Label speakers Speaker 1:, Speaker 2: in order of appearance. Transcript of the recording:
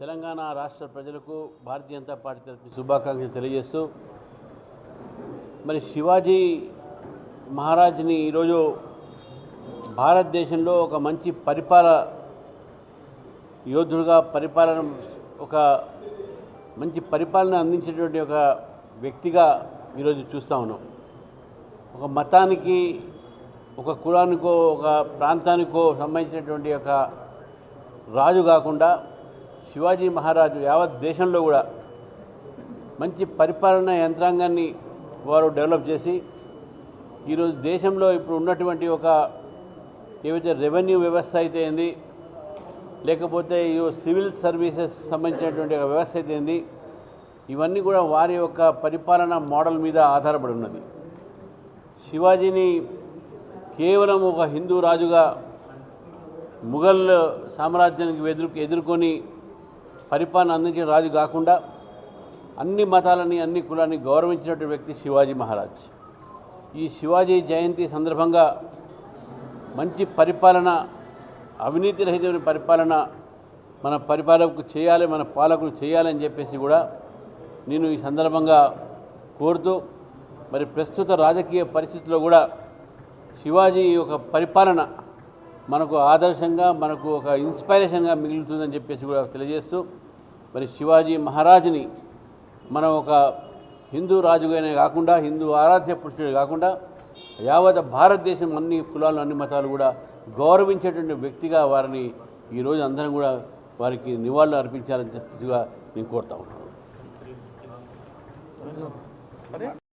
Speaker 1: తెలంగాణ రాష్ట్ర ప్రజలకు భారతీయ జనతా పార్టీ తరఫున శుభాకాంక్షలు తెలియజేస్తూ మరి శివాజీ మహారాజ్ని ఈరోజు భారతదేశంలో ఒక మంచి యోధుడుగా ఒక మంచి పరిపాలన అందించేటువంటి ఒక వ్యక్తిగా ఈరోజు చూస్తూ ఉన్నాం. ఒక మతానికి, ఒక కులానికో, ఒక ప్రాంతానికో సంబంధించినటువంటి ఒక రాజు కాకుండా శివాజీ మహారాజు యావత్ దేశంలో కూడా మంచి పరిపాలన యంత్రాంగాన్ని వారు డెవలప్ చేసి ఈరోజు దేశంలో ఇప్పుడు ఉన్నటువంటి ఒక ఏవైతే రెవెన్యూ వ్యవస్థ అయితే ఏంది, లేకపోతే సివిల్ సర్వీసెస్ సంబంధించినటువంటి ఒక వ్యవస్థ అయితే ఏంది, ఇవన్నీ కూడా వారి యొక్క పరిపాలన మోడల్ మీద ఆధారపడి ఉన్నది. శివాజీని కేవలం ఒక హిందూ రాజుగా ముఘల్ సామ్రాజ్యానికి ఎదుర్కొని పరిపాలన అందించిన రాజు కాకుండా అన్ని మతాలని, అన్ని కులాన్ని గౌరవించినటువంటి వ్యక్తి శివాజీ మహారాజ్. ఈ శివాజీ జయంతి సందర్భంగా మంచి పరిపాలన, అవినీతి రహితమైన పరిపాలన మన పాలకులు చేయాలని చెప్పేసి కూడా నేను ఈ సందర్భంగా కోరుతూ, మరి ప్రస్తుత రాజకీయ పరిస్థితుల్లో కూడా శివాజీ ఒక పరిపాలన మనకు ఆదర్శంగా, మనకు ఒక ఇన్స్పైరేషన్గా మిగులుతుందని చెప్పేసి కూడా తెలియజేస్తూ, మరి శివాజీ మహారాజుని మనం ఒక హిందూ రాజుగానే కాకుండా, హిందూ ఆరాధ్య పురుషుడే కాకుండా యావత్ భారతదేశం అన్ని కులాలు, అన్ని మతాలు కూడా గౌరవించేటువంటి వ్యక్తిగా వారిని ఈరోజు అందరం కూడా వారికి నివాళులు అర్పించాలని చెప్పేసిగా నేను కోరుతా ఉన్నాను.